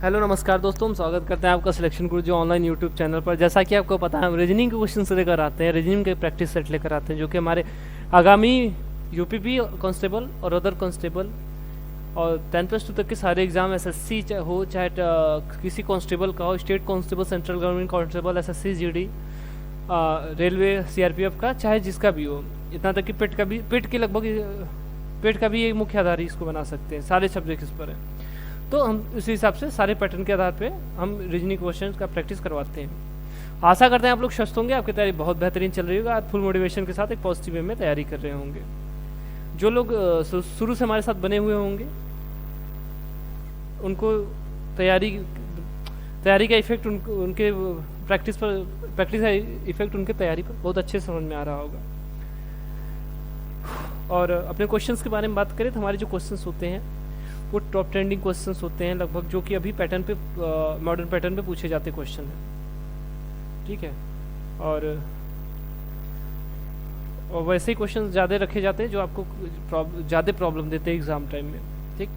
Hello नमस्कार दोस्तों, हम स्वागत करते हैं आपका सिलेक्शन गुरु जो ऑनलाइन यूट्यूब चैनल पर। जैसा कि आपको पता है, हम रीजनिंग के क्वेश्चन लेकर आते हैं, रीजनिंग के प्रैक्टिस सेट लेकर आते हैं जो कि हमारे आगामी यूपीपी कांस्टेबल और अदर कांस्टेबल और 10+2 तक के सारे एग्जाम, एसएससी हो चाहे किसी कांस्टेबल का हो, state constable, central government constable, SSC, GD, railway, CRPF का, चाहे जिसका भी हो, इतना तक कि पेट का भी, पेट का भी एक मुख्य आधार ही इसको बना सकते हैं। सारे सब्जेक्ट इस पर हैं, तो हम उसी हिसाब से सारे पैटर्न के आधार पे हम रीजनिंग क्वेश्चन का प्रैक्टिस करवाते हैं। आशा करते हैं आप लोग स्वस्थ होंगे, आपकी तैयारी बहुत बेहतरीन चल रही होगा, आज फुल मोटिवेशन के साथ एक पॉजिटिव वे में तैयारी कर रहे होंगे। जो लोग शुरू से हमारे साथ बने हुए होंगे उनको तैयारी का इफेक्ट उनके प्रैक्टिस का इफेक्ट उनके तैयारी पर बहुत अच्छे से समझ में आ रहा होगा। और अपने क्वेश्चंस के बारे में बात करें तो हमारे जो क्वेश्चंस होते हैं वो टॉप ट्रेंडिंग क्वेश्चंस होते हैं लगभग, जो कि अभी पैटर्न पे, मॉडर्न पैटर्न पे पूछे जाते क्वेश्चन हैं, ठीक है। और वैसे ही क्वेश्चन ज़्यादा रखे जाते हैं जो आपको ज़्यादा प्रॉब्लम देते हैं एग्जाम टाइम में, ठीक।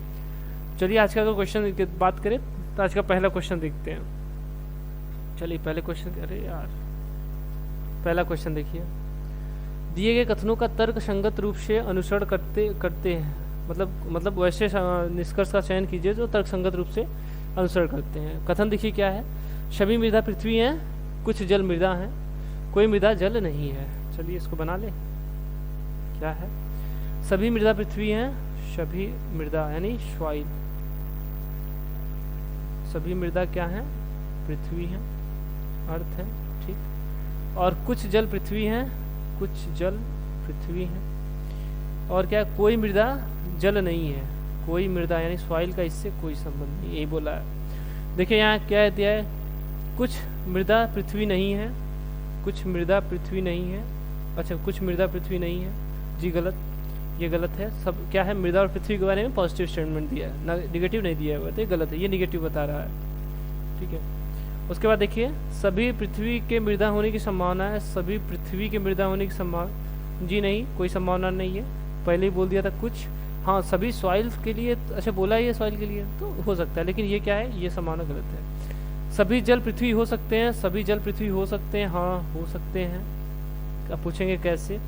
चलिए आज का अगर क्वेश्चन की बात करें तो आज का पहला क्वेश्चन देखते हैं। चलिए पहले क्वेश्चन, अरे यार पहला क्वेश्चन देखिए। दिए गए कथनों का तर्क संगत रूप से अनुसरण करते हैं, मतलब वैसे निष्कर्ष का चयन कीजिए जो तर्कसंगत रूप से अनुसरण करते हैं। कथन देखिए क्या है। सभी मृदा पृथ्वी हैं, कुछ जल मृदा हैं, कोई मृदा जल नहीं है। चलिए इसको बना ले। क्या है? सभी मृदा पृथ्वी हैं, सभी मृदा यानी सॉइल, सभी मृदा क्या है? पृथ्वी है, अर्थ है, ठीक। और कुछ जल पृथ्वी हैं, कुछ जल पृथ्वी है। और क्या? कोई मृदा जल नहीं है, कोई मृदा यानी सॉइल का इससे कोई संबंध नहीं, यही बोला है। देखिए यहाँ क्या दिया है, कुछ मृदा पृथ्वी नहीं है, कुछ मृदा पृथ्वी नहीं है। अच्छा, कुछ मृदा पृथ्वी नहीं है, जी गलत, ये गलत है। सब क्या है? मृदा और पृथ्वी के बारे में पॉजिटिव स्टेटमेंट दिया है, ना निगेटिव नहीं दिया है, तो गलत है, ये निगेटिव बता रहा है, ठीक है। उसके बाद देखिए, सभी पृथ्वी के मृदा होने की संभावना है, सभी पृथ्वी के मृदा होने की संभावना, जी नहीं, कोई संभावना नहीं है, पहले ही बोल दिया था कुछ। हाँ, सभी सॉइल के लिए, अच्छा बोला है ये सॉइल के लिए तो हो सकता है, लेकिन ये क्या है? ये संभावना गलत है। सभी जल पृथ्वी हो सकते हैं, सभी जल पृथ्वी हो सकते हैं, हाँ हो सकते हैं। आप पूछेंगे कैसे?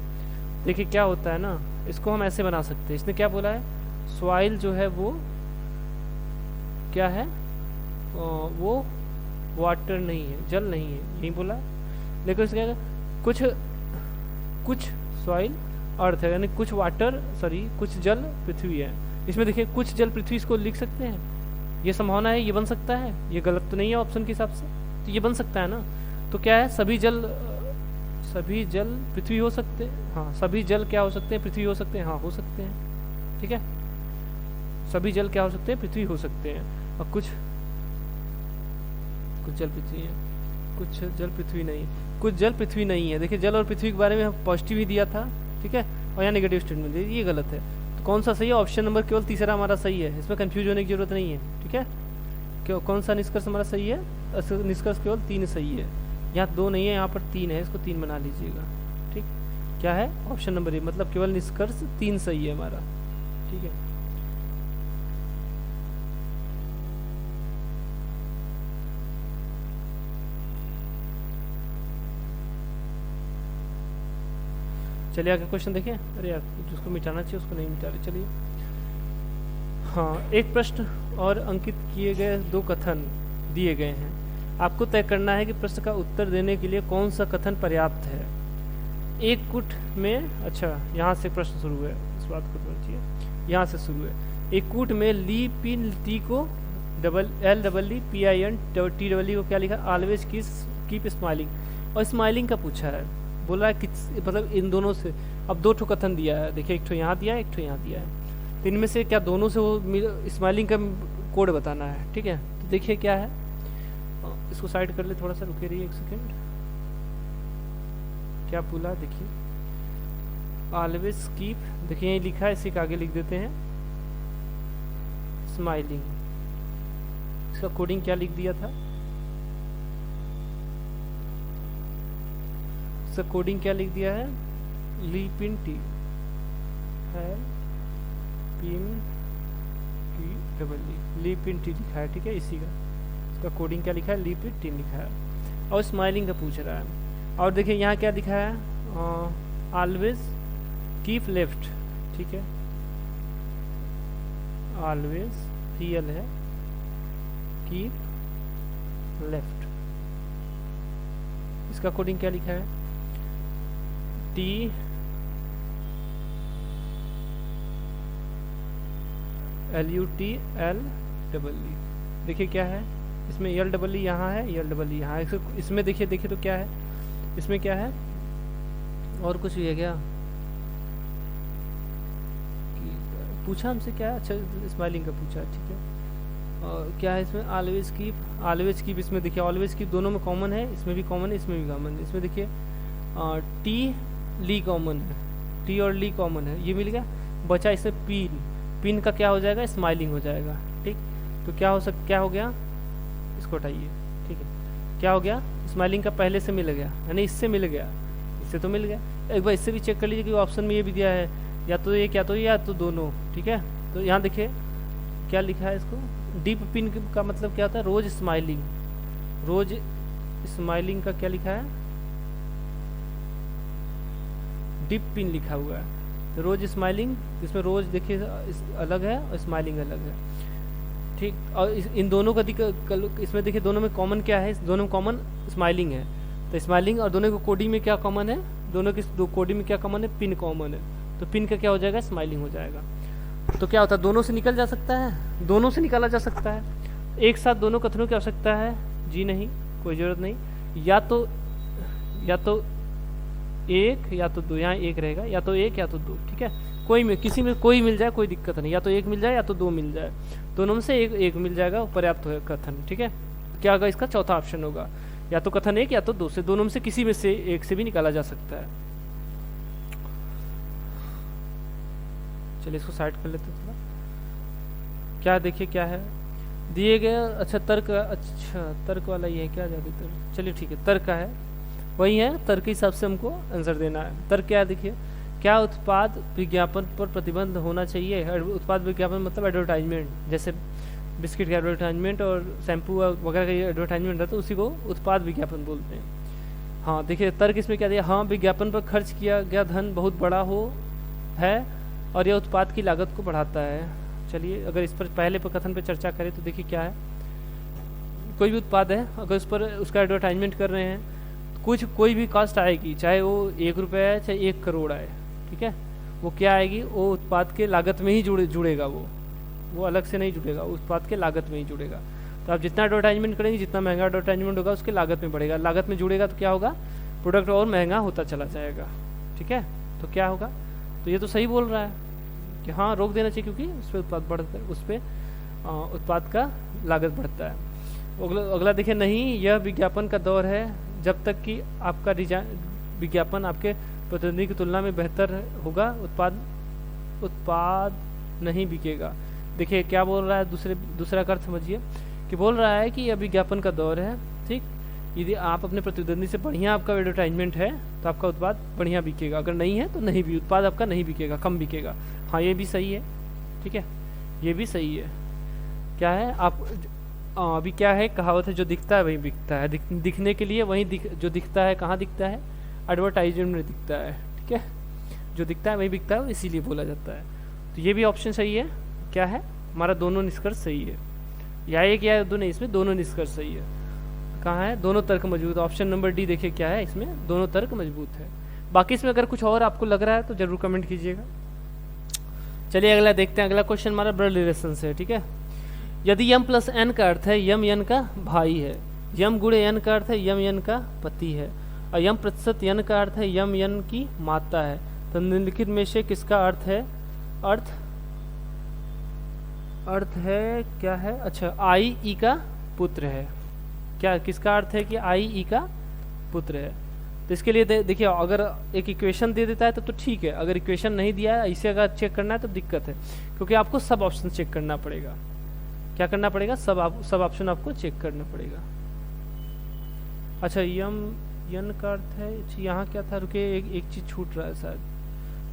देखिए क्या होता है ना, इसको हम ऐसे बना सकते हैं। इसने क्या बोला है? सॉइल जो है वो क्या है? वो वाटर नहीं है, जल नहीं है, यही बोला। लेकिन इसका कुछ सॉइल अर्थ है, यानी कुछ वाटर, सॉरी कुछ जल पृथ्वी है। इसमें देखिए कुछ जल पृथ्वी, इसको लिख सकते हैं, ये संभावना है, ये बन सकता है, ये गलत तो नहीं है ऑप्शन के हिसाब से, तो ये बन सकता है ना। तो क्या है? सभी जल पृथ्वी हो सकते हैं, हाँ सभी जल क्या हो सकते हैं? पृथ्वी हो सकते हैं, हाँ हो सकते हैं, ठीक है। सभी जल क्या हो सकते हैं? पृथ्वी हो सकते हैं। और कुछ जल पृथ्वी है, कुछ जल पृथ्वी नहीं, कुछ जल पृथ्वी नहीं है। देखिए जल और पृथ्वी के बारे में हम पॉजिटिव ही दिया था, ठीक है, और यहाँ नेगेटिव स्टेटमेंट दिया, ये गलत है। तो कौन सा सही है? ऑप्शन नंबर केवल तीसरा हमारा सही है, इसमें कंफ्यूज होने की जरूरत नहीं है, ठीक है। क्यों, कौन सा निष्कर्ष हमारा सही है? निष्कर्ष केवल 3 सही है, यहाँ 2 नहीं है, यहाँ पर 3 है, इसको 3 बना लीजिएगा, ठीक। क्या है? ऑप्शन नंबर ए, मतलब केवल निष्कर्ष 3 सही है हमारा, ठीक है। चलिए आगे क्वेश्चन देखिए। अरे यार, जिसको मिटाना चाहिए उसको नहीं मिटा रहे। चलिए, हाँ, एक प्रश्न और अंकित किए गए 2 कथन दिए गए हैं, आपको तय करना है कि प्रश्न का उत्तर देने के लिए कौन सा कथन पर्याप्त है। एक कूट में, अच्छा यहाँ से प्रश्न शुरू है, इस बात को समझिए, यहाँ से शुरू है। एक कूट में ली पिन टी को LEEPINTEE को क्या लिखा? ऑलवेज कीप स्माइलिंग, और स्माइलिंग का पूछा है, बोल रहा है कि मतलब इन दोनों से। अब 2 ठो कथन दिया है, देखिए एक ठो यहाँ दिया है, एक ठो यहाँ दिया है, तो इनमें से क्या दोनों से वो स्माइलिंग का कोड बताना है, ठीक है। तो देखिए क्या है, इसको साइड कर ले थोड़ा सा, रुके रहिए 1 सेकेंड। क्या बोला? देखिए ऑलवेज कीप, देखिए यही लिखा है, इसी के आगे लिख देते हैं स्माइलिंग। इसका कोडिंग क्या लिख दिया था? इसका कोडिंग क्या लिख दिया है? लीपिन टी है, पिन टी डबल लीपिन टी लिखा है, ठीक है, इसी का। इसका कोडिंग क्या लिखा है, लीव विथ टीन लिखा है, और स्माइलिंग का पूछ रहा है। और देखिए यहाँ क्या दिखा है, ऑलवेज कीप लेफ्ट, ठीक है, ऑलवेज रियल है, कीप लेफ्ट, इसका कोडिंग क्या लिखा है, टी LUTL, देखिए क्या है इसमें, LEE यहाँ है, LEE यहाँ है, इसमें देखिए तो क्या है, इसमें क्या है, और कुछ भी है क्या, पूछा हमसे क्या है, अच्छा स्माइलिंग का पूछा, ठीक है। और क्या है इसमें, ऑलवेज कीप, इसमें देखिए ऑलवेज कीप दोनों में कॉमन है, इसमें भी कॉमन है, इसमें भी कॉमन है, इसमें देखिए टी ली कॉमन है, टी और ली कॉमन है, ये मिल गया, बचा इसमें पिन का क्या हो जाएगा, स्माइलिंग हो जाएगा, ठीक। तो क्या हो गया, इसको हटाइए, ठीक है, क्या हो गया, स्माइलिंग का पहले से मिल गया, यानी इससे मिल गया, इससे तो मिल गया, एक बार इससे भी चेक कर लीजिए कि ऑप्शन में ये भी दिया है, या तो एक या तो दोनों, ठीक है। तो यहाँ देखिए क्या लिखा है, इसको डीप पिन का मतलब क्या होता है, रोज स्माइलिंग का क्या लिखा है, डीप पिन लिखा हुआ है, तो रोज स्माइलिंग, इसमें रोज देखिए अलग है और स्माइलिंग अलग है, ठीक। और इन दोनों का इसमें देखिए दोनों में कॉमन क्या है, दोनों में कॉमन स्माइलिंग है, तो स्माइलिंग और दोनों को कोडिंग में क्या कॉमन है, दोनों की कोडिंग में क्या कॉमन है, पिन कॉमन है, तो पिन का क्या हो जाएगा, स्माइलिंग हो जाएगा। तो क्या होता है, दोनों से निकल जा सकता है, दोनों से निकाला जा सकता है, एक साथ दोनों कथनों की आवश्यकता है, जी नहीं, कोई ज़रूरत नहीं, या तो एक या तो दो, यहाँ एक रहेगा, या तो एक या तो दो, ठीक है, कोई में किसी में कोई मिल जाए, कोई दिक्कत नहीं, या तो एक मिल जाए या तो दो मिल जाए, दोनों में से एक मिल जाएगा, पर्याप्त है कथन, ठीक है। क्या होगा, इसका चौथा ऑप्शन होगा, या तो कथन एक या तो दो से, दोनों में से किसी में से एक से भी निकाला जा सकता है। चलिए इसको साइड कर लेते थोड़ा, क्या देखिए क्या है दिए गए, अच्छा तर्क वाला ये है क्या, ज़्यादातर, चलिए ठीक है, तर्क का है, वही है, तर्क के हिसाब से हमको आंसर देना है। तर्क क्या है, देखिए, क्या उत्पाद विज्ञापन पर प्रतिबंध होना चाहिए, उत्पाद विज्ञापन मतलब एडवर्टाइजमेंट, जैसे बिस्किट का एडवर्टाइजमेंट और शैम्पू वगैरह का एडवर्टाइजमेंट रहता है, उसी को उत्पाद विज्ञापन बोलते हैं। हाँ देखिए तर्क इसमें क्या दिया, हाँ विज्ञापन पर खर्च किया गया धन बहुत बड़ा है और यह उत्पाद की लागत को बढ़ाता है। चलिए अगर इस पर पहले पर कथन पर चर्चा करें तो देखिए क्या है, कोई भी उत्पाद है अगर उस पर उसका एडवर्टाइजमेंट कर रहे हैं, कोई भी कॉस्ट आएगी, चाहे वो 1 रुपया है चाहे 1 करोड़ आए, ठीक है, वो क्या आएगी, वो उत्पाद के लागत में ही जुड़ेगा, वो अलग से नहीं जुड़ेगा, उत्पाद के लागत में ही जुड़ेगा। तो आप जितना एडवर्टाइजमेंट करेंगे, जितना महंगा एडवर्टाइजमेंट होगा उसके लागत में बढ़ेगा, लागत में जुड़ेगा तो क्या होगा, प्रोडक्ट और महंगा होता चला जाएगा, ठीक है। तो क्या होगा, तो ये तो सही बोल रहा है कि हाँ रोक देना चाहिए क्योंकि उस पर उत्पाद बढ़ता है, उस पर उत्पाद का लागत बढ़ता है। अगला देखिए, नहीं यह विज्ञापन का दौर है जब तक कि आपका विज्ञापन आपके प्रतिद्वंदी की तुलना में बेहतर होगा, उत्पाद नहीं बिकेगा। देखिए क्या बोल रहा है, दूसरा अर्थ समझिए कि बोल रहा है कि यह विज्ञापन का दौर है, ठीक, यदि आप अपने प्रतिद्वंदी से बढ़िया आपका एडवर्टाइजमेंट है तो आपका उत्पाद बढ़िया बिकेगा, अगर नहीं है तो नहीं भी, उत्पाद आपका नहीं बिकेगा, कम बिकेगा। हाँ ये भी सही है, ठीक है, ये भी सही है। क्या है आप अभी क्या है, कहावत है, जो दिखता है वही बिकता है, दिखने के लिए वही जो दिखता है, कहाँ दिखता है, एडवर्टाइजमेंट में दिखता है, ठीक है, जो दिखता है वही बिकता है, इसीलिए बोला जाता है। तो ये भी ऑप्शन सही है, क्या है हमारा, दोनों निष्कर्ष सही है, या एक या दो नहीं, इसमें दोनों निष्कर्ष सही है। कहाँ है, दोनों तर्क मजबूत, ऑप्शन नंबर डी देखिए क्या है, इसमें दोनों तर्क मजबूत है। बाकी इसमें अगर कुछ और आपको लग रहा है तो जरूर कमेंट कीजिएगा। चलिए अगला देखते हैं, अगला क्वेश्चन हमारा ब्लड रिलेशन से है, ठीक है। यदि यम प्लस एन का अर्थ है यम यन का भाई है, यम गुणे एन का अर्थ है यम यन का पति है, और यम प्रतिशत यन का अर्थ है यम यन की माता है, तो निम्नलिखित में से किसका अर्थ है, अर्थ है क्या है, अच्छा आई ई का पुत्र है, क्या किसका अर्थ है कि आई ई का पुत्र है। तो इसके लिए देखिए अगर एक इक्वेशन दे देता है तो ठीक है, अगर इक्वेशन नहीं दिया है, इसे अगर चेक करना है तो दिक्कत है, क्योंकि आपको सब ऑप्शन चेक करना पड़ेगा। क्या करना पड़ेगा, सब ऑप्शन आपको चेक करना पड़ेगा। अच्छा यम यन का अर्थ है, यहाँ क्या था, रुके एक चीज़ छूट रहा है शायद,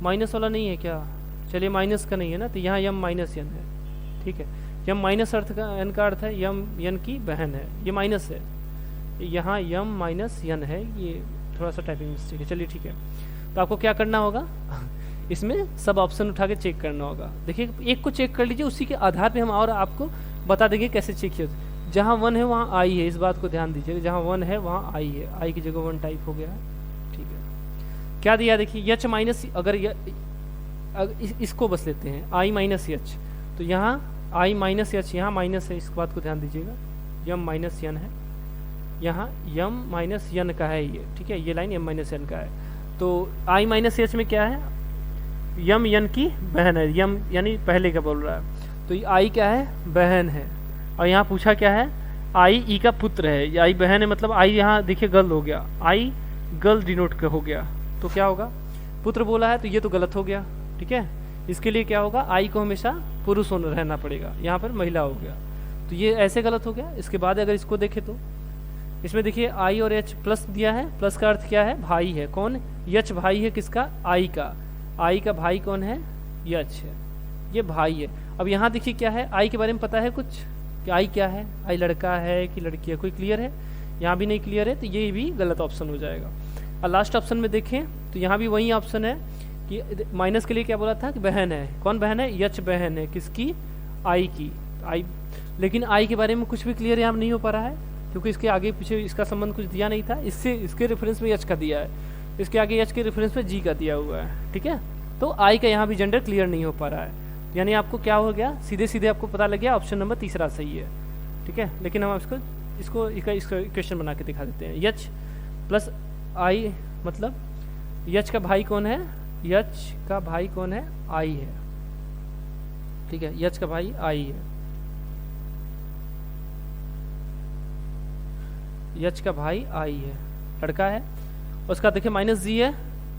माइनस वाला नहीं है क्या, चलिए माइनस का नहीं है ना, तो यहाँ यम माइनस यन है, ठीक है, यम माइनस अर्थ का एन का अर्थ है यम यन की बहन है, ये माइनस है, यहाँ यम माइनस यन है, ये थोड़ा सा टाइपिंग मिस्टेक है। चलिए ठीक है, तो आपको क्या करना होगा इसमें सब ऑप्शन उठा के चेक करना होगा। देखिए एक को चेक कर लीजिए, उसी के आधार पे हम और आपको बता देंगे कैसे चेक किया। जहाँ 1 है वहाँ आई है, इस बात को ध्यान दीजिएगा, जहाँ 1 है वहाँ आई है, आई की जगह 1 टाइप हो गया है। ठीक है, क्या दिया देखिए यच माइनस, अगर इसको बस लेते हैं आई माइनस यच, तो यहाँ आई माइनस यच यहाँ माइनस है, इस बात को ध्यान दीजिएगा, यम माइनस यन है, यहाँ यम माइनस यन का है ये। ठीक है, ये लाइन यम माइनस यन का है। तो आई माइनस एच में क्या है, यम यन की बहन है, यम यानी पहले का बोल रहा है, तो आई क्या है, बहन है। और यहाँ पूछा क्या है, आई ई का पुत्र है, आई बहन है, मतलब आई यहाँ देखिए गर्ल हो गया, आई गर्ल डिनोट का हो गया, तो क्या होगा, पुत्र बोला है, तो ये तो गलत हो गया। ठीक है, इसके लिए क्या होगा, आई को हमेशा पुरुष होना रहना पड़ेगा, यहाँ पर महिला हो गया, तो ये ऐसे गलत हो गया। इसके बाद अगर इसको देखें तो इसमें देखिए आई और एच प्लस दिया है, प्लस का अर्थ क्या है, भाई है, कौन, यच भाई है किसका, आई का, आई का भाई कौन है, यच है, ये भाई है। अब यहाँ देखिए क्या है, आई के बारे में पता है कुछ कि आई क्या है, आई लड़का है कि लड़की है, कोई क्लियर है, यहाँ भी नहीं क्लियर है, तो ये भी गलत ऑप्शन हो जाएगा। और लास्ट ऑप्शन में देखें तो यहाँ भी वही ऑप्शन है कि माइनस के लिए क्या बोला था कि बहन है, कौन बहन है, यच बहन है किसकी, आई की, आई, लेकिन आई के बारे में कुछ भी क्लियर यहाँ नहीं हो पा रहा है, क्योंकि इसके आगे पीछे इसका संबंध कुछ दिया नहीं था, इससे इसके रेफरेंस में एच का दिया है, इसके आगे एच के रेफरेंस में जी का दिया हुआ है। ठीक है, तो आई का यहाँ भी जेंडर क्लियर नहीं हो पा रहा है, यानी आपको क्या हो गया, सीधे सीधे आपको पता लग गया ऑप्शन नंबर तीसरा सही है। ठीक है, लेकिन हम इसको इक्वेशन बना के दिखा देते हैं। यच प्लस आई मतलब यच का भाई कौन है, यच का भाई कौन है, आई है। ठीक है, यच का भाई आई है, यच का भाई आई है, लड़का है। उसका देखिए माइनस जी है,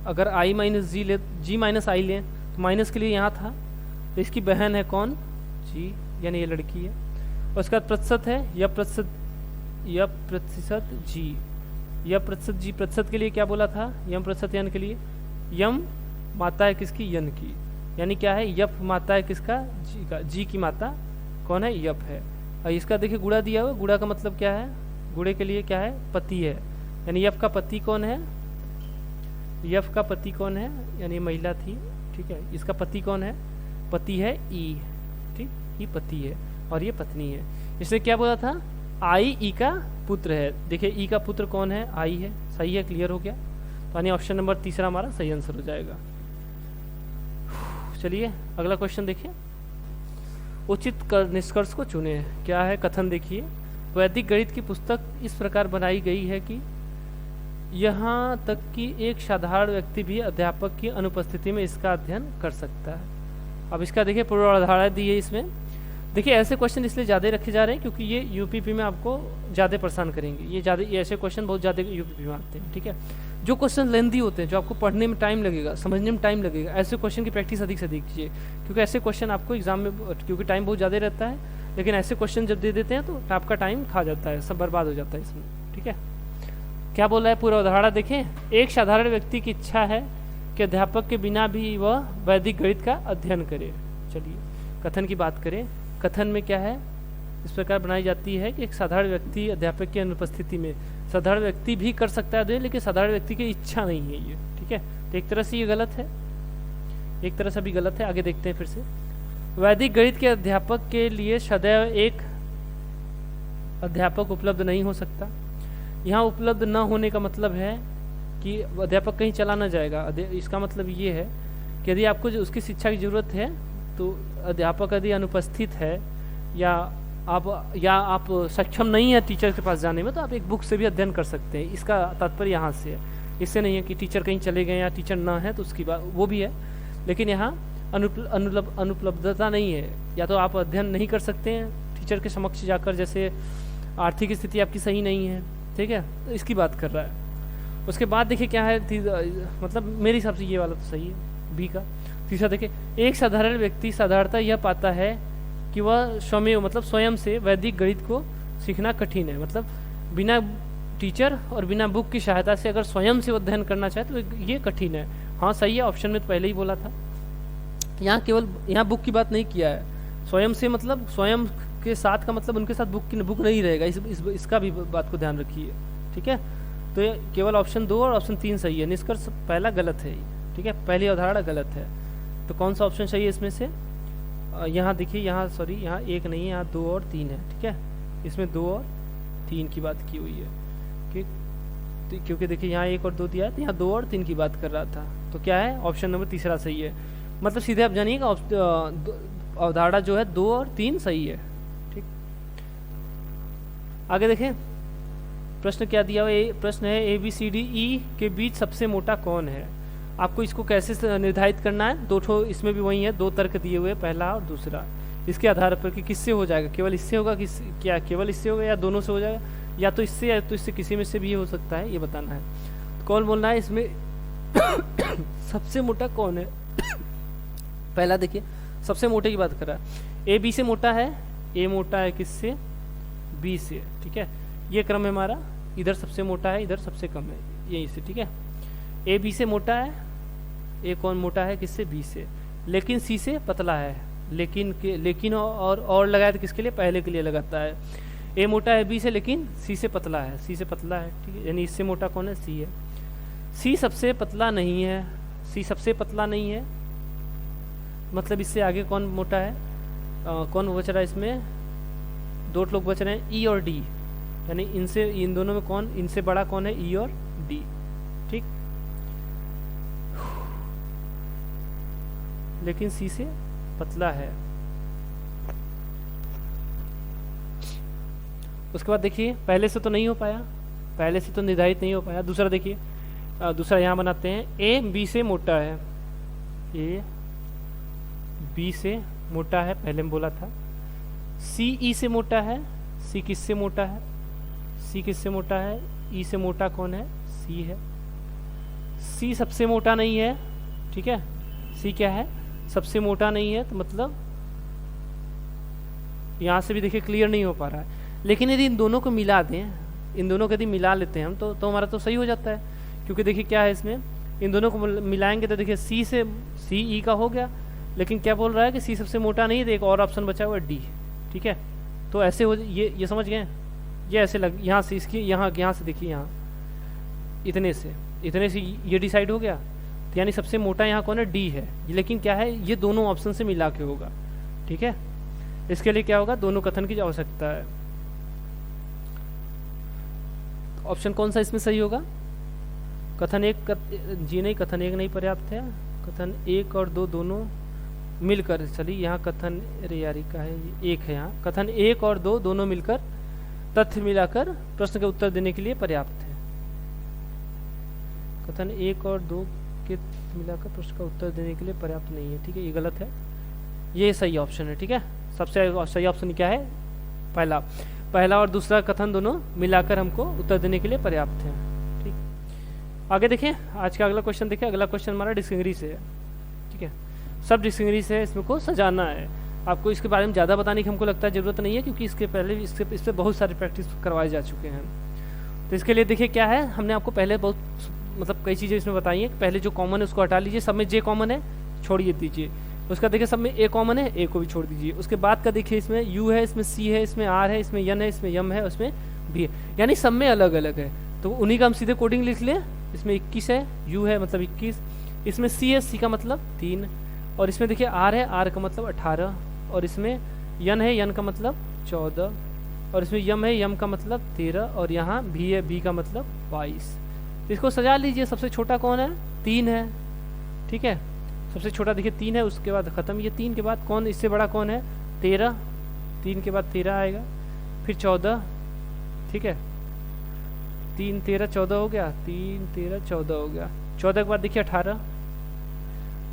अगर आई माइनस जी ले, जी माइनस आई लें तो माइनस के लिए यहाँ था, तो इसकी बहन है कौन, जी, यानी ये लड़की है। उसका प्रतिशत है या प्रतिशत जी, या प्रतिशत जी, प्रतिशत के लिए क्या बोला था, यम प्रतिशत यन के लिए, यम माता है किसकी, यन की, यानी क्या है, यप माता है किसका, जी का, जी की माता कौन है, यप है। और इसका देखिए गुड़ा दिया हुआ, गुड़ा का मतलब क्या है, गुड़े के लिए क्या है, पति है, यानी यफ का पति कौन है, यफ का पति कौन है, यानी महिला थी। ठीक है, इसका पति कौन है, पति है ई, ठीक, ई पति है और ये पत्नी है। इसने क्या बोला था, आई ई का पुत्र है, देखिए ई का पुत्र कौन है, आई है, सही है, क्लियर हो गया, तो यानी ऑप्शन नंबर तीसरा हमारा सही आंसर हो जाएगा। चलिए अगला क्वेश्चन देखिए, उचित निष्कर्ष को चुने, क्या है कथन देखिए, वैदिक गणित की पुस्तक इस प्रकार बनाई गई है कि यहाँ तक कि एक साधारण व्यक्ति भी अध्यापक की अनुपस्थिति में इसका अध्ययन कर सकता है। अब इसका देखिए पूर्वाधार दी है इसमें, देखिए ऐसे क्वेश्चन इसलिए ज़्यादा रखे जा रहे हैं क्योंकि ये यूपीपी में आपको ज़्यादा परेशान करेंगे, ये ऐसे क्वेश्चन बहुत ज़्यादा यूपीपी में आते हैं। ठीक है, जो क्वेश्चन लेंदी होते हैं, जो आपको पढ़ने में टाइम लगेगा, समझने में टाइम लगेगा, ऐसे क्वेश्चन की प्रैक्टिस अधिक से अधिक कीजिए, क्योंकि ऐसे क्वेश्चन आपको एग्जाम में, क्योंकि टाइम बहुत ज़्यादा रहता है, लेकिन ऐसे क्वेश्चन जब दे देते हैं तो आपका टाइम खा जाता है, सब बर्बाद हो जाता है इसमें। ठीक है, क्या बोल रहा है पूरा उदाहरण देखें, एक साधारण व्यक्ति की इच्छा है कि अध्यापक के बिना भी वह वैदिक गणित का अध्ययन करे। चलिए कथन की बात करें, कथन में क्या है, इस प्रकार बनाई जाती है कि एक साधारण व्यक्ति अध्यापक की अनुपस्थिति में, साधारण व्यक्ति भी कर सकता है लेकिन साधारण व्यक्ति की इच्छा नहीं है ये। ठीक है, तो एक तरह से ये गलत है, एक तरह से भी गलत है। आगे देखते हैं फिर से, वैदिक गणित के अध्यापक के लिए सदैव एक अध्यापक उपलब्ध नहीं हो सकता। यहाँ उपलब्ध न होने का मतलब है कि अध्यापक कहीं चला ना जाएगा, इसका मतलब ये है कि यदि आपको जो उसकी शिक्षा की जरूरत है तो अध्यापक यदि अनुपस्थित है या आप सक्षम नहीं है टीचर के पास जाने में, तो आप एक बुक से भी अध्ययन कर सकते हैं। इसका तात्पर्य यहाँ से है, इससे नहीं है कि टीचर कहीं चले गए या टीचर ना है तो उसकी बात वो भी है, लेकिन यहाँ अनुपलब्धता नहीं है, या तो आप अध्ययन नहीं कर सकते हैं टीचर के समक्ष जाकर, जैसे आर्थिक स्थिति आपकी सही नहीं है। ठीक है, तो इसकी बात कर रहा है। उसके बाद देखिए क्या है, मतलब मेरे हिसाब से ये वाला तो सही है बी का। तीसरा देखिए, एक साधारण व्यक्ति साधारणतः यह पाता है कि वह स्वयं से वैदिक गणित को सीखना कठिन है, मतलब बिना टीचर और बिना बुक की सहायता से अगर स्वयं से अध्ययन करना चाहे तो ये कठिन है। हाँ सही है, ऑप्शन में तो पहले ही बोला था। यहाँ केवल बुक की बात नहीं किया है, स्वयं से मतलब स्वयं के साथ का मतलब उनके साथ बुक नहीं रहेगा, इसका भी बात को ध्यान रखिए, ठीक है। तो ये केवल ऑप्शन 2 और ऑप्शन 3 सही है, निष्कर्ष पहला गलत है, ठीक है, पहली अवधारणा गलत है। तो कौन सा ऑप्शन सही है इसमें से? यहाँ देखिए, यहाँ सॉरी, यहाँ 1 नहीं है, यहाँ 2 और 3 है, ठीक है। इसमें 2 और 3 की बात की हुई है, क्योंकि देखिए यहाँ 1 और 2 दिया है, तो यहाँ 2 और 3 की बात कर रहा था। तो क्या है, ऑप्शन नंबर तीसरा सही है। मतलब सीधे आप जानिएगा अवधारणा जो है 2 और 3 सही है, ठीक। आगे देखें, प्रश्न क्या दिया हुआ, प्रश्न है ABCDE के बीच सबसे मोटा कौन है। आपको इसको कैसे निर्धारित करना है, 2 ठो इसमें भी वही है, 2 तर्क दिए हुए, पहला और दूसरा। इसके आधार पर कि किससे हो जाएगा, केवल इससे होगा, क्या केवल इससे होगा या दोनों से हो जाएगा, या तो इससे या तो इससे, किसी में से भी हो सकता है, ये बताना है। तो कौन बोलना है इसमें सबसे मोटा कौन है। पहला देखिए, सबसे मोटे की बात कर रहा है, A B से मोटा है, A मोटा है किससे, B से, ठीक है। ये क्रम है हमारा, इधर सबसे मोटा है, इधर सबसे कम है, यहीं से, ठीक है। A B से मोटा है, A कौन मोटा है किससे, B से, लेकिन C से पतला है। लेकिन और लगाया तो किसके लिए, पहले के लिए लगाता है। A मोटा है B से, लेकिन C से पतला है, C से पतला है, ठीक है, यानी इससे मोटा कौन है, C है। C सबसे पतला नहीं है, C सबसे पतला नहीं है, मतलब इससे आगे कौन मोटा है, कौन बच रहा है इसमें, 2 लोग बच रहे हैं, E और D, यानी इनसे, इन दोनों में कौन, इनसे बड़ा कौन है, E और D, ठीक। लेकिन C से पतला है। उसके बाद देखिए, पहले से तो नहीं हो पाया, पहले से तो निर्धारित नहीं हो पाया। दूसरा देखिए, दूसरा यहाँ बनाते हैं, A B से मोटा है, A B से मोटा है, पहले में बोला था। C E से मोटा है, C किससे मोटा है, C किससे मोटा है, E से मोटा कौन है, C है। C सबसे मोटा नहीं है, ठीक है, C क्या है, सबसे मोटा नहीं है, तो मतलब यहाँ से भी देखिए क्लियर नहीं हो पा रहा है। लेकिन यदि इन दोनों को मिला दें, इन दोनों को यदि मिला लेते हैं हम, तो हमारा तो सही हो जाता है। क्योंकि देखिए क्या है इसमें, इन दोनों को मिलाएंगे तो देखिए C से CE का हो गया, लेकिन क्या बोल रहा है कि C सबसे मोटा नहीं है, तो एक और ऑप्शन बचा हुआ है D, ठीक है। तो ऐसे हो, ये समझ गए, ये ऐसे लग, यहाँ से इसकी, यहाँ से देखिए, यहाँ इतने से ये डिसाइड हो गया, तो यानी सबसे मोटा यहाँ कौन है, D है। लेकिन क्या है, ये दोनों ऑप्शन से मिला के होगा, ठीक है। इसके लिए क्या होगा, दोनों कथन की आवश्यकता है। ऑप्शन कौन सा इसमें सही होगा, कथन 1 जी नहीं, कथन 1 नहीं पर्याप्त है, कथन 1 और 2 दोनों मिलकर, चलिए यहाँ कथन, अरे यार का है, 1 है यहाँ, कथन 1 और 2 दोनों मिलकर तथ्य मिलाकर प्रश्न का उत्तर देने के लिए पर्याप्त है। कथन 1 और 2 के मिलाकर प्रश्न का उत्तर देने के लिए पर्याप्त नहीं है, ठीक है, ये गलत है, ये सही ऑप्शन है, ठीक है। सबसे सही ऑप्शन क्या है, पहला और दूसरा कथन दोनों मिलाकर हमको उत्तर देने के लिए पर्याप्त है, ठीक। आगे देखिए, आज का अगला क्वेश्चन देखिए, अगला क्वेश्चन हमारा डिक्शनरी से है, ठीक है, सब डिक्शनरी से है, इसमें को सजाना है। आपको इसके बारे में ज़्यादा बताने की हमको लगता है ज़रूरत नहीं है, क्योंकि इसके पहले इस पर बहुत सारे प्रैक्टिस करवाए जा चुके हैं। तो इसके लिए देखिए क्या है, हमने आपको पहले बहुत मतलब कई चीज़ें इसमें बताई हैं। पहले जो कॉमन है उसको हटा लीजिए, सब में J कॉमन है, छोड़िए दीजिए। उसका देखिए सब में A कॉमन है, A को भी छोड़ दीजिए। उसके बाद का देखिए, इसमें U है, इसमें C है, इसमें R है, इसमें N है, इसमें M है, उसमें B है, यानी सब में अलग अलग है। तो उन्हीं का हम सीधे कोडिंग लिख लें। इसमें 21 है, U है मतलब 21, इसमें C है, C का मतलब 3, और इसमें देखिए R है, R का मतलब 18, और इसमें N है, N का मतलब 14, और इसमें M है, M का मतलब 13, और यहाँ B है, B का मतलब 22। इसको सजा लीजिए। सबसे छोटा कौन है, 3 है, ठीक है, सबसे छोटा देखिए 3 है, उसके बाद ख़त्म। ये 3 के बाद कौन, इससे बड़ा कौन है, 13, 3 के बाद 13 आएगा, फिर 14, ठीक है, 3 13 14 हो गया, 3 13 14 हो गया। 14 के बाद देखिए 18,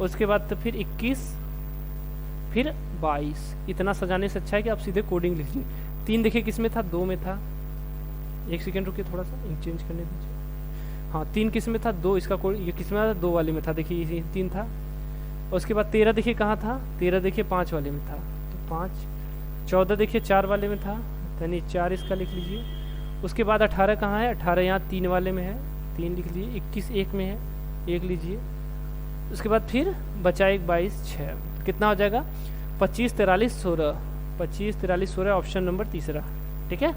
उसके बाद तो फिर 21, फिर 22। इतना सजाने से अच्छा है कि आप सीधे कोडिंग लिख लीजिए। 3 देखिए किस में था, 2 में था, 1 सेकेंड रुकिए, थोड़ा सा चेंज करने दीजिए। हाँ, 3 किस में था, 2, इसका कोड ये किस में था, 2 वाले में था, देखिए ये 3 था। उसके बाद 13 देखिए कहाँ था, 13 देखिए 5 वाले में था, तो 5। 14 देखिए 4 वाले में था, यानी 4 इसका लिख लीजिए। उसके बाद 18 कहाँ है, 18 यहाँ 3 वाले में है, 3 लिख लीजिए। 21 1 में है, 1 लीजिए। उसके बाद फिर बचा एक 22 6, कितना हो जाएगा, 25 43 16, 25 43 16 ऑप्शन नंबर तीसरा। ठीक है,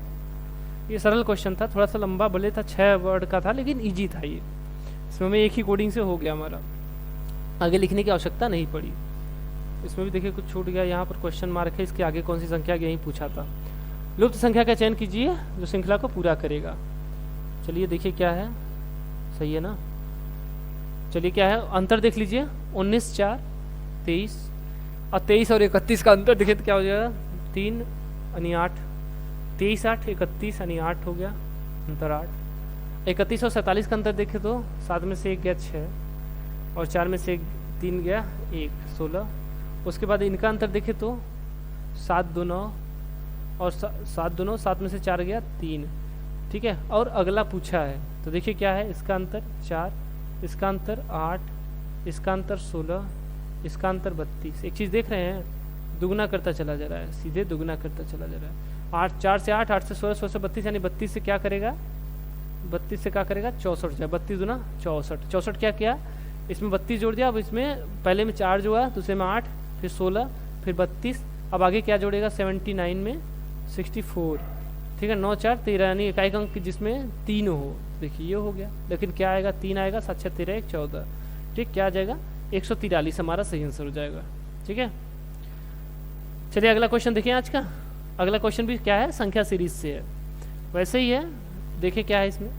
ये सरल क्वेश्चन था, थोड़ा सा लंबा भले था, 6 वर्ड का था, लेकिन इजी था ये। इसमें हमें एक ही कोडिंग से हो गया हमारा, आगे लिखने की आवश्यकता नहीं पड़ी। इसमें भी देखिए कुछ छूट गया, यहाँ पर क्वेश्चन मार्क है, इसके आगे कौन सी संख्या यही पूछा था। लुप्त संख्या का चयन कीजिए जो श्रृंखला को पूरा करेगा। चलिए देखिए क्या है, सही है ना। चलिए क्या है, अंतर देख लीजिए, 19 4 23, और 23 और 31 का अंतर देखिए तो क्या हो जाएगा, 3 यानी 8, 23 8 31 यानी 8 हो गया, अंतर 8। 31 और 47 का अंतर देखे तो 7 में से 1 गया 6, और 4 में से 3 गया 1 16। उसके बाद इनका अंतर देखे तो 7 2 9, और 7 2 9, 7 में से 4 गया 3। ठीक है, और अगला पूछा है तो देखिए क्या है, इसका अंतर 4, इसका अंतर 8, इसका अंतर 16, इसका अंतर 32। एक चीज़ देख रहे हैं, दुगना करता चला जा रहा है, सीधे दुगना करता चला जा रहा है। 8 4 से 8, 8 से 16, 16 से 32, यानी 32 से क्या करेगा, 32 से क्या करेगा 64 जाए, 32 दूना 64। 64 क्या किया, इसमें 32 जोड़ दिया, अब इसमें पहले में 4 जोड़ा, दूसरे में 8, फिर 16, फिर 32, अब आगे क्या जोड़ेगा 79 में 64। ठीक है, 9 4 13, यानी इकाई अंक जिसमें 3 हो, देखिए ये हो गया, लेकिन क्या आएगा 3 आएगा, 7 6 13 1 14। ठीक, क्या आ जाएगा 143 हमारा सही आंसर हो जाएगा। ठीक है, चलिए अगला क्वेश्चन देखिए आज का। अगला क्वेश्चन भी क्या है, संख्या सीरीज से है, वैसे ही है। देखिए क्या है, इसमें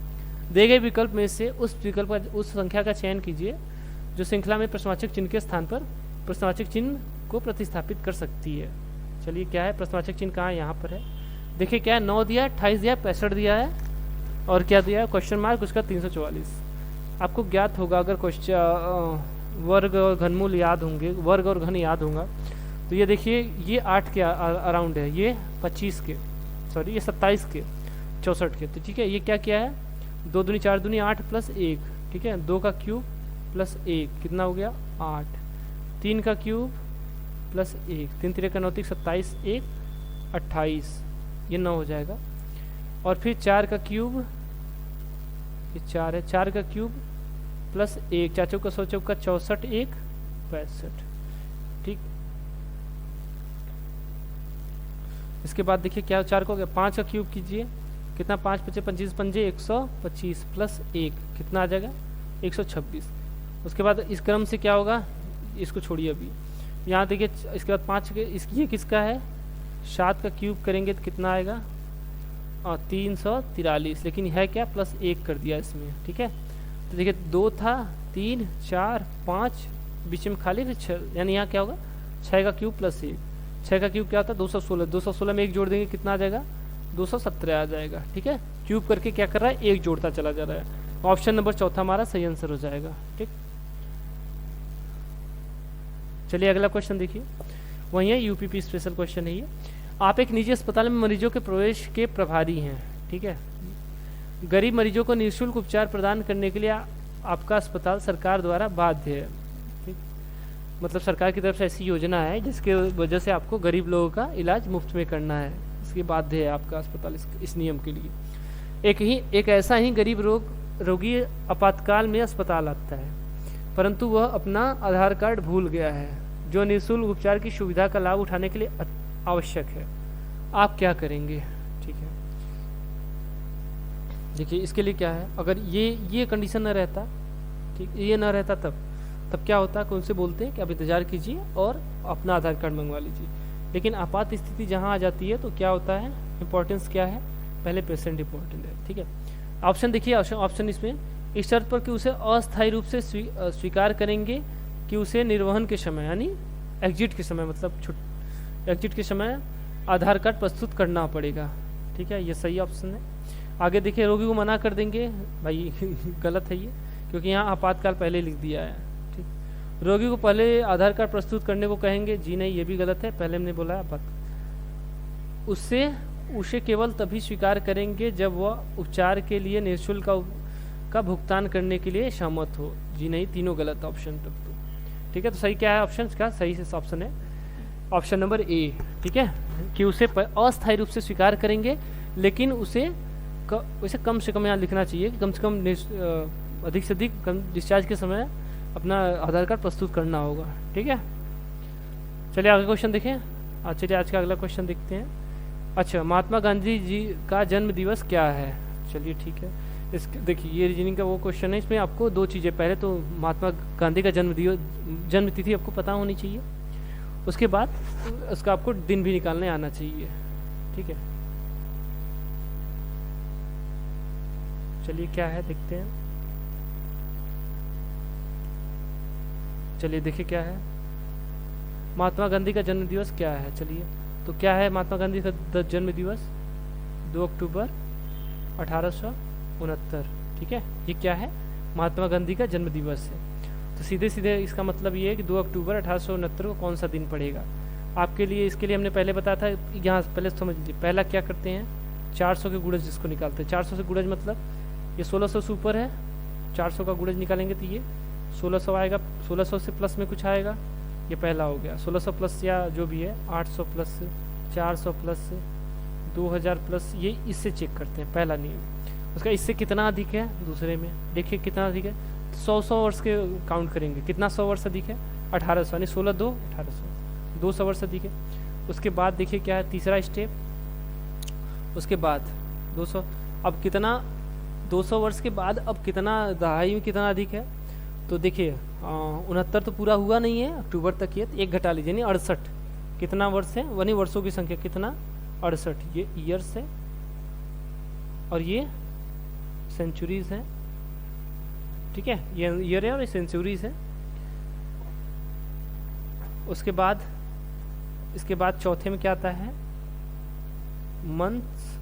दिए गए विकल्प में से उस विकल्प का, उस संख्या का चयन कीजिए जो श्रृंखला में प्रश्नवाचक चिन्ह के स्थान पर प्रश्नवाचक चिन्ह को प्रतिस्थापित कर सकती है। चलिए क्या है, प्रश्नवाचक चिन्ह कहाँ है, यहाँ पर है। देखिए क्या है, 9 दिया, 28 दिया, 65 दिया है, और क्या दिया है क्वेश्चन मार्क, उसका 344। आपको ज्ञात होगा अगर क्वेश्चन वर्ग और घनमूल याद होंगे, वर्ग और घन याद होगा, तो ये देखिए ये 8 के अराउंड है, ये 25 के, सॉरी ये 27 के, 64 के। तो ठीक है, ये क्या किया है, 2 दूनी 4 दूनी 8 प्लस 1। ठीक है, 2 का क्यूब प्लस 1 कितना हो गया 8, 3 का क्यूब प्लस 1, 3 3 का 9 27 1 28, ये 9 हो जाएगा। और फिर 4 का क्यूब, ये 4 है, 4 का क्यूब प्लस 1, 4 चौका 100 चौका 64 1 65। ठीक, इसके बाद देखिए क्या 4 को 5 का क्यूब कीजिए, कितना 5 5 25 पंजे 125 प्लस 1 कितना आ जाएगा 126। उसके बाद इस क्रम से क्या होगा, इसको छोड़िए अभी, यहाँ देखिए इसके बाद 5 के ये किसका है, 7 का क्यूब करेंगे तो कितना आएगा 343, लेकिन है क्या प्लस 1 कर दिया इसमें। ठीक है, तो देखिए 2 था, 3 4 5, बीच में खाली, फिर 6, यानी यहाँ क्या होगा 6 का क्यूब प्लस 1, 6 का क्यूब क्या होता है 216, 216 में 1 जोड़ देंगे कितना आ जाएगा 217 आ जाएगा। ठीक है, क्यूब करके क्या कर रहा है 1 जोड़ता चला जा रहा है। ऑप्शन नंबर चौथा हमारा सही आंसर हो जाएगा। ठीक, चलिए अगला क्वेश्चन देखिए, वही है यूपीपी स्पेशल क्वेश्चन है ये। आप एक निजी अस्पताल में मरीजों के प्रवेश के प्रभारी हैं। ठीक है, गरीब मरीजों को निःशुल्क उपचार प्रदान करने के लिए आपका अस्पताल सरकार द्वारा बाध्य है। ठीक, मतलब सरकार की तरफ से ऐसी योजना है जिसके वजह से आपको गरीब लोगों का इलाज मुफ्त में करना है, इसके बाध्य है आपका अस्पताल इस नियम के लिए। एक ऐसा ही गरीब रोगी आपातकाल में अस्पताल आता है, परंतु वह अपना आधार कार्ड भूल गया है जो निःशुल्क उपचार की सुविधा का लाभ उठाने के लिए आवश्यक है। आप क्या करेंगे। ठीक है, देखिए इसके लिए क्या है, अगर ये कंडीशन न रहता, ठीक ये न रहता तब क्या होता है, उनसे बोलते हैं कि आप इंतजार कीजिए और अपना आधार कार्ड मंगवा लीजिए। लेकिन आपात स्थिति जहाँ आ जाती है तो क्या होता है, इंपॉर्टेंस क्या है, पहले पेशेंट इंपॉर्टेंट है। ठीक है, ऑप्शन देखिए, ऑप्शन इसमें इस शर्त पर कि उसे अस्थायी रूप से स्वीकार करेंगे कि उसे निर्वहन के समय यानी एग्जिट के समय, मतलब एग्जिट के समय आधार कार्ड प्रस्तुत करना पड़ेगा। ठीक है, ये सही ऑप्शन है। आगे देखिए, रोगी को मना कर देंगे, भाई गलत है ये, क्योंकि यहाँ आपातकाल पहले लिख दिया है। ठीक, रोगी को पहले आधार कार्ड प्रस्तुत करने को कहेंगे, जी नहीं ये भी गलत है, पहले हमने बोला आपात। उसे केवल तभी स्वीकार करेंगे जब वह उपचार के लिए निःशुल्क का भुगतान करने के लिए सहमत हो, जी नहीं तीनों गलत ऑप्शन तब तो। ठीक है, तो सही क्या है ऑप्शन का, सही से ऑप्शन है ऑप्शन नंबर ए। ठीक है, कि उसे अस्थायी रूप से स्वीकार करेंगे, लेकिन उसे वैसे कम से कम यहाँ लिखना चाहिए कि कम से कम अधिक से अधिक डिस्चार्ज के समय अपना आधार कार्ड प्रस्तुत करना होगा। ठीक है, चलिए अगला क्वेश्चन देखें। चलिए आज का अगला क्वेश्चन देखते हैं। अच्छा, महात्मा गांधी जी का जन्म दिवस क्या है? चलिए ठीक है, इस देखिए ये रीजनिंग का वो क्वेश्चन है, इसमें आपको दो चीज़ें, पहले तो महात्मा गांधी का जन्म तिथि आपको पता होनी चाहिए, उसके बाद उसका आपको दिन भी निकालने आना चाहिए। ठीक है, चलिए क्या है देखते हैं। चलिए देखिए क्या है, महात्मा गांधी का जन्म दिवस क्या है। चलिए तो क्या है महात्मा गांधी का जन्म दिवस? 2 अक्टूबर 1869। ठीक है, ये क्या है? महात्मा गांधी का जन्म दिवस है। तो सीधे सीधे इसका मतलब ये है कि 2 अक्टूबर 1869 को कौन सा दिन पड़ेगा आपके लिए। इसके लिए हमने पहले बताया था, यहाँ पहले समझ लीजिए। पहला क्या करते हैं, 400 के गुणज जिसको निकालते हैं। 400 से गुणज मतलब ये 1600 से ऊपर है, 400 का गुणज निकालेंगे तो ये 1600 आएगा। 1600 से प्लस में कुछ आएगा, ये पहला हो गया। 1600 प्लस या जो भी है 800 प्लस 400 प्लस 2000 प्लस, ये इससे चेक करते हैं, पहला नियम। उसका इससे कितना अधिक है दूसरे में, देखिए कितना अधिक है। 100 वर्ष के काउंट करेंगे, कितना 100 वर्ष अधिक है? 1800, यानी 16 2 1800, 200 वर्ष अधिक है। उसके बाद देखिए क्या है तीसरा स्टेप, उसके बाद 200, अब कितना 200 वर्ष के बाद अब कितना दहाई में कितना अधिक है? तो देखिए 69 तो पूरा हुआ नहीं है अक्टूबर तक, ये एक घटा लीजिए, यानी 68। कितना वर्ष है? वनी वर्षों की संख्या कितना? 68। ये ईयर्स है और ये सेंचुरीज है। ठीक है, ये ईयर है और ये सेंचुरीज है। उसके बाद इसके बाद चौथे में क्या आता है? Months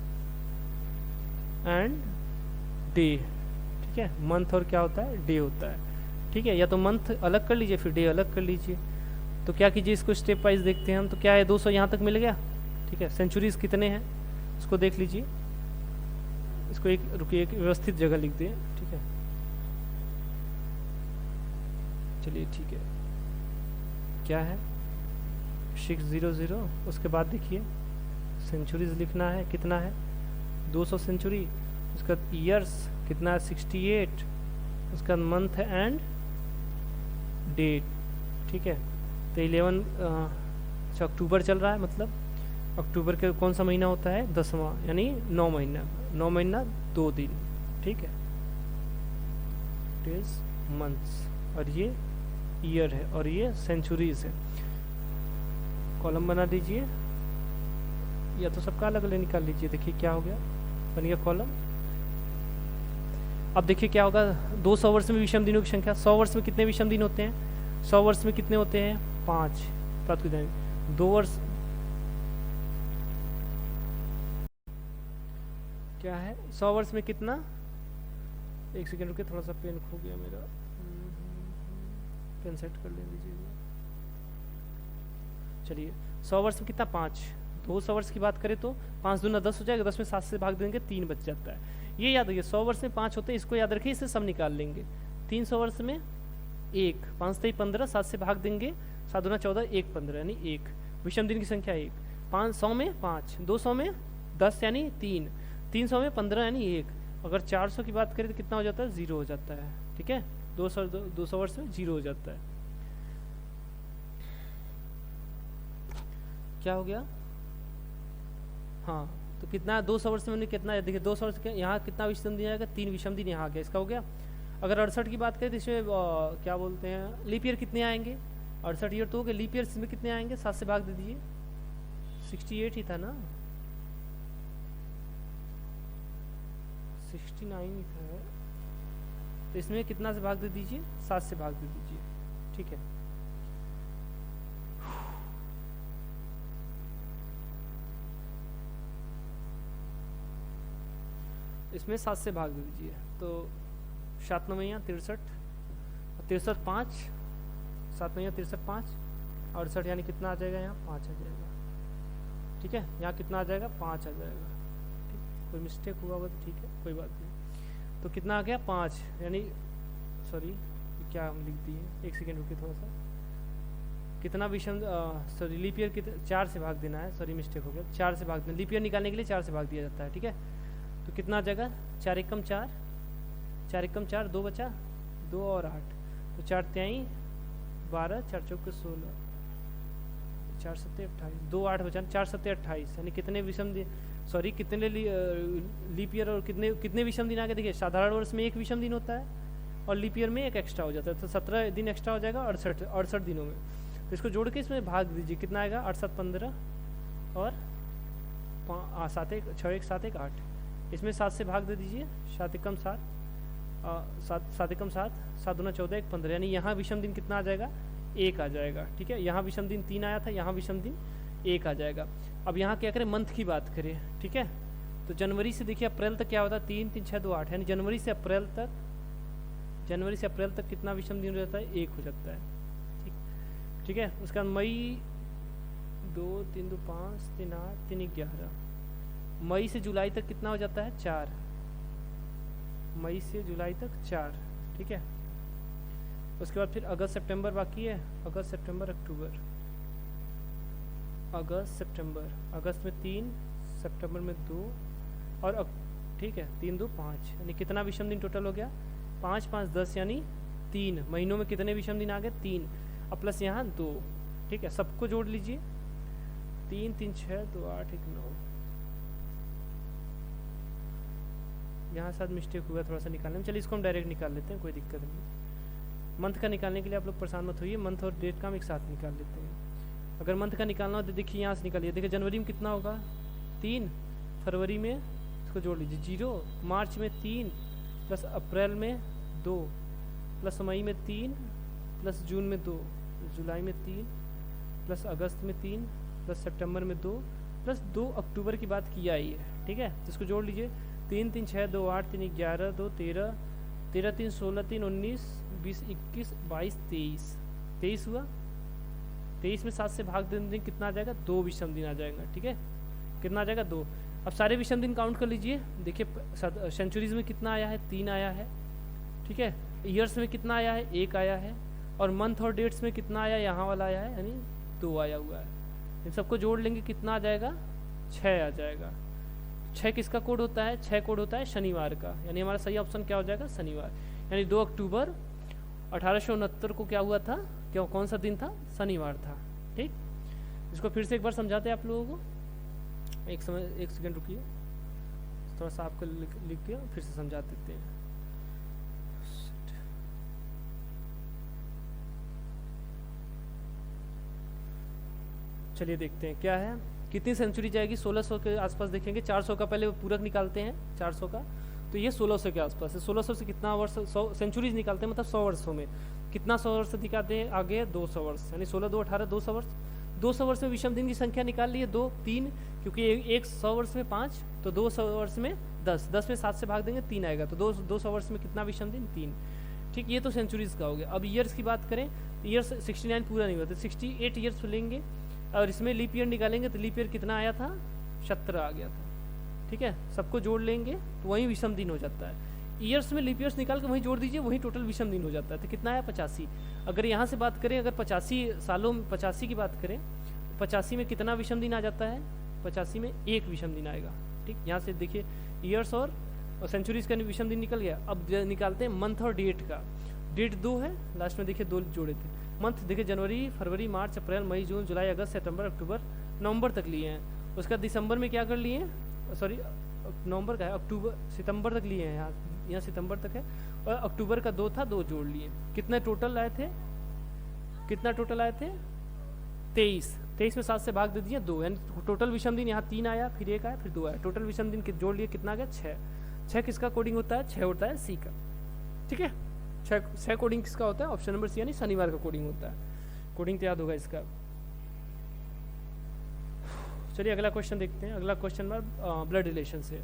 and day. ठीक है, मंथ और क्या होता है? डे होता है। ठीक है, या तो मंथ अलग कर लीजिए फिर डे अलग कर लीजिए। तो क्या कीजिए, इसको स्टेप वाइज देखते हैं हम। तो क्या है, 200 यहाँ तक मिल गया। ठीक है, सेंचुरीज कितने हैं इसको देख लीजिए। इसको एक रुकिए, एक व्यवस्थित जगह लिख दें। ठीक है, चलिए ठीक है, क्या है 600। उसके बाद देखिए सेंचुरीज लिखना है, कितना है 200 सेंचुरी। उसका ईयर्स कितना है 68। उसका मंथ एंड डेट। ठीक है, तो 11 अक्टूबर चल रहा है, मतलब अक्टूबर के कौन सा महीना होता है? 10वां, यानी 9 महीना। 9 महीना 2 दिन। ठीक है, डेज मंथ्स, और ये ईयर है और ये सेंचुरीज है। कॉलम बना दीजिए, या तो सबका अलग अलग निकाल लीजिए। देखिए क्या हो गया, बन गया कॉलम। अब देखिए क्या होगा, 200 वर्ष में विषम दिनों की संख्या। 100 वर्ष में कितने विषम दिन होते हैं? 100 वर्ष में कितने होते हैं? 5। प्राप्त कर देंगे 2 वर्ष क्या है 100 वर्ष में कितना? एक सेकेंड रुके, थोड़ा सा पेन खो गया मेरा, पेन सेट कर ले लीजिए। चलिए 100 वर्ष में कितना? 5। 200 वर्ष की बात करें तो 5 दूना 10 हो जाएगा, 10 में 7 से भाग देंगे 3 बच जाता है। ये याद रखिए, 100 वर्ष में 5 होते हैं, इसको याद रखिए, इससे सब निकाल लेंगे। 300 वर्ष में 1, 5 से 15, 7 से भाग देंगे, 7 दूना 14, 1 15, यानी 1। विषम दिन की संख्या 1। 500 में 5, 200 में 10 यानी 3, 300 में 15 यानी 1। अगर 400 की बात करें तो कितना हो जाता है? 0 हो जाता है। ठीक है, 200 वर्ष में 0 हो जाता है। क्या हो गया? हाँ, तो कितना 200 वर्ष में कितना है? देखिए 200 वर्ष के यहाँ कितना विषम दिन आएगा? 3 विषम दिन यहाँ आ गया, इसका हो गया। अगर 68 की बात करें तो इसमें क्या बोलते हैं, लीप ईयर कितने आएंगे? 68 ईयर तो हो गए, लीप ईयर इसमें कितने आएंगे? 7 से भाग दे दीजिए, 68 ही था ना, 69 ही था, तो इसमें कितना से भाग दे दीजिए? 7 से भाग दे दीजिए। ठीक है, इसमें 7 से भाग दे दीजिए, तो 7 9 63, 63 5, 7 9 63 5, 68 यानी कितना आ जाएगा? यहाँ 5 आ जाएगा। ठीक है, यहाँ कितना आ जाएगा? 5 आ जाएगा। ठीक, कोई मिस्टेक हुआ होगा तो ठीक है, कोई बात नहीं। तो कितना आ गया? 5, यानी सॉरी क्या हम लिख दिए, एक सेकेंड रुकिए थोड़ा सा। कितना विषम, सॉरी लीप ईयर कितना? 4 से भाग देना है, सॉरी मिस्टेक हो गया, 4 से भाग देना। लीप ईयर निकालने के लिए 4 से भाग दिया जाता है। ठीक है, तो कितना आ जाएगा? 4 एकम 4, 4 एकम 4, 2 बचा, 2 और 8, तो 4 तिहाई 12, 4 चौके 16, 4 सत्ते 28, 2 8 बचा, 4 सत्ते 28, यानी कितने विषम दिन, सॉरी कितने लीप ईयर और कितने विषम दिन आ गए। देखिए साधारण वर्ष में एक विषम दिन होता है और लीप ईयर में एक एक्स्ट्रा हो जाता है, तो 17 दिन एक्स्ट्रा हो जाएगा 68 दिनों में। तो इसको जोड़ के इसमें भाग दीजिए, कितना आएगा 8 7 15 और 7 1 6 1 7 1 8, इसमें 7 से भाग दे दीजिए, 7 एकम 7 7 एकम 7 7 दूना 14 1 15, यानी यहाँ विषम दिन कितना आ जाएगा 1 आ जाएगा। ठीक है, यहाँ विषम दिन 3 आया था, यहाँ विषम दिन 1 आ जाएगा। अब यहाँ क्या करें, मंथ की बात करें। ठीक है, तो जनवरी से देखिए अप्रैल तक क्या होता है 3 3 6 2 8, यानी जनवरी से अप्रैल तक कितना विषम दिन हो जाता है 1 हो जाता है। ठीक है, उसके बाद मई 2 3 2 5 3 8 3 11, मई से जुलाई तक कितना हो जाता है 4, मई से जुलाई तक 4। ठीक है, उसके बाद फिर अगस्त सितंबर बाकी है, अगस्त सितंबर अक्टूबर, अगस्त सितंबर, अगस्त में 3, सितंबर में 2 और ठीक है 3 2 5, यानी कितना विषम दिन टोटल हो गया 5 5 10, यानी 3 महीनों में कितने विषम दिन आ गए 3, अब प्लस यहाँ 2। ठीक है, सबको जोड़ लीजिए, 3 3 6 2 8 1 9, यहाँ साथ मिस्टेक हुआ थोड़ा सा निकालने में, चलिए इसको हम डायरेक्ट निकाल लेते हैं, कोई दिक्कत नहीं। मंथ का निकालने के लिए आप लोग परेशान मत होइए, मंथ और डेट का हम एक साथ निकाल लेते हैं। अगर मंथ का निकालना हो तो देखिए यहाँ से निकालिए, देखिए जनवरी में कितना होगा 3, फरवरी में इसको जोड़ लीजिए 0, मार्च में 3 प्लस अप्रैल में 2 प्लस मई में 3 प्लस जून में 2, जुलाई में 3 प्लस अगस्त में 3 प्लस सितंबर में 2 प्लस 2 अक्टूबर की बात किया ही है। ठीक है, तो इसको जोड़ लीजिए, 3 3 6 2 8 3 11 2 13 13 3 16 3 19 20 21 22 23, 23 हुआ, 23 में 7 से भाग देने कितना आ जाएगा 2 विषम दिन आ जाएगा। ठीक है, कितना आ जाएगा 2। अब सारे विषम दिन काउंट कर लीजिए, देखिए सेंचुरीज में कितना आया है 3 आया है। ठीक है, ईयर्स में कितना आया है 1 आया है, और मंथ और डेट्स में कितना आया यहाँ वाला आया है, यानी 2 आया हुआ है। इन सबको जोड़ लेंगे कितना आ जाएगा 6 आ जाएगा। 6 किसका कोड होता है, 6 कोड होता है शनिवार का, यानी हमारा सही ऑप्शन क्या हो जाएगा शनिवार, यानी 2 अक्टूबर 1869 को क्या हुआ था, क्या कौन सा दिन था, शनिवार था। ठीक, इसको फिर से एक बार समझाते हैं आप लोगों को, एक सेकंड रुकिए, थोड़ा सा आपको लिख के फिर से समझा देते हैं। चलिए देखते हैं क्या है, कितनी सेंचुरी जाएगी 1600 के आसपास देखेंगे। 400 का पहले पूरक निकालते हैं, 400 का, तो ये 1600 के आसपास है। 1600 से कितना वर्ष 100 सेंचुरीज निकालते हैं, मतलब 100 वर्षों में कितना 100 वर्ष दिखाते हैं आगे 200 वर्ष, यानी 16 2 18 200 वर्ष। 200 वर्ष में विषम दिन की संख्या निकाल लिए 2 3, क्योंकि एक 100 वर्ष में 5, तो 200 वर्ष में 10, 10 में 7 से भाग देंगे 3 आएगा, तो 200 वर्ष में कितना विषम दिन 3। ठीक, ये तो सेंचुरीज का हो गया। अब ईयर्स की बात करें, ईयर्स 69 पूरा नहीं हुआ, तो 68 ईयर्स लेंगे और इसमें लीप ईयर निकालेंगे, तो लीप ईयर कितना आया था 17 आ गया था। ठीक है, सबको जोड़ लेंगे तो वही विषम दिन हो जाता है। ईयर्स में लीप ईयर्स निकाल के वहीं जोड़ दीजिए, वही टोटल विषम दिन हो जाता है। तो कितना आया 85। अगर यहाँ से बात करें, अगर 85 सालों में 85 की बात करें, 85 में कितना विषम दिन आ जाता है, 85 में 1 विषम दिन आएगा। ठीक, यहाँ से देखिए ईयर्स और सेंचुरीज का विषम दिन निकल गया। अब निकालते हैं मंथ और डेट का। डेट 2 है, लास्ट में देखिए 2 जोड़े थे। मंथ देखिए जनवरी फरवरी मार्च अप्रैल मई जून जुलाई अगस्त सितंबर अक्टूबर नवंबर तक लिए हैं। उसका दिसंबर में क्या कर लिए हैं, सॉरी नवंबर का है, अक्टूबर सितंबर तक लिए हैं, यहाँ सितंबर तक है, और अक्टूबर का 2 था, 2 जोड़ लिए। कितने टोटल आए थे, कितना टोटल आए थे 23। 23 में 7 से भाग दे दिए 2, यानी टोटल विषम दिन यहाँ 3 आया, फिर 1 आया, फिर 2 आया, टोटल विषम दिन जोड़ लिए कितना आ गया 6। 6 किसका कोडिंग होता है, 6 होता है सी का। ठीक है, 6 कोडिंग किसका होता है, ऑप्शन नंबर सी, यानी शनिवार का कोडिंग होता है। कोडिंग तो याद होगा इसका। चलिए अगला क्वेश्चन देखते हैं। अगला क्वेश्चन ब्लड रिलेशन से,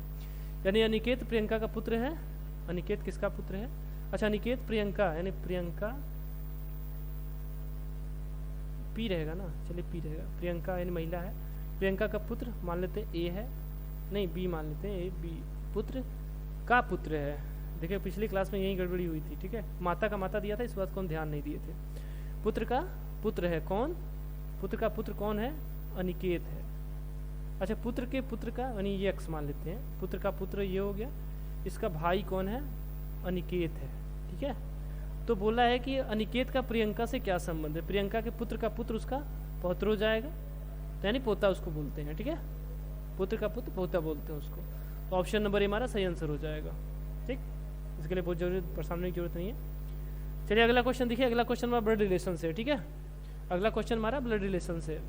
यानी अनिकेत प्रियंका का पुत्र है। अनिकेत किसका पुत्र है, अच्छा अनिकेत प्रियंका, यानी प्रियंका पी रहेगा ना, चलिए पी रहेगा, प्रियंका यानी महिला है, प्रियंका का पुत्र मान लेते हैं ए है, नहीं बी मान लेते हैं, ए बी पुत्र का पुत्र है। देखिए पिछली क्लास में यही गड़बड़ी हुई थी। ठीक है, माता का माता दिया था, इस बात को हम ध्यान नहीं दिए थे। पुत्र का पुत्र है कौन, पुत्र का पुत्र कौन है, अनिकेत है। अच्छा पुत्र के पुत्र का, यानी ये एक्स मान लेते हैं, पुत्र का पुत्र ये हो गया, इसका भाई कौन है, अनिकेत है। ठीक है, तो बोला है कि अनिकेत का प्रियंका से क्या संबंध है, प्रियंका के पुत्र का पुत्र उसका पौत्र हो जाएगा, तो यानी पोता उसको बोलते हैं, ठीक है, पुत्र का पुत्र पोता बोलते हैं उसको। तो ऑप्शन नंबर हमारा सही आंसर हो जाएगा, ठीक। इसके लिए बहुत जरूरत परेशान होने की जरूरत नहीं है। चलिए अगला क्वेश्चन देखिए, अगला क्वेश्चन हमारा ब्लड रिलेशन से, ठीक है, अगला क्वेश्चन हमारा ब्लड रिलेशन से।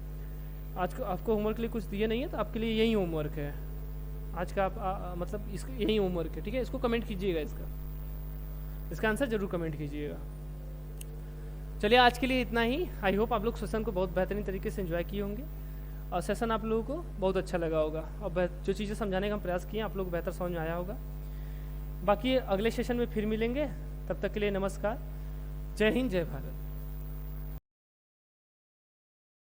आज को आपको होमवर्क के लिए कुछ दिए नहीं है, तो आपके लिए यही होमवर्क है आज का, आप मतलब इसका यही होमवर्क है, ठीक है। इसको कमेंट कीजिएगा, इसका आंसर जरूर कमेंट कीजिएगा। चलिए आज के लिए इतना ही। आई होप आप लोग सेशन को बहुत बेहतरीन तरीके से एंजॉय किए होंगे और सेशन आप लोगों को बहुत अच्छा लगा होगा, और जो चीज़ें समझाने का हम प्रयास किए आप लोग को बेहतर समझ में आया होगा। बाकी अगले सेशन में फिर मिलेंगे, तब तक के लिए नमस्कार, जय हिंद, जय भारत।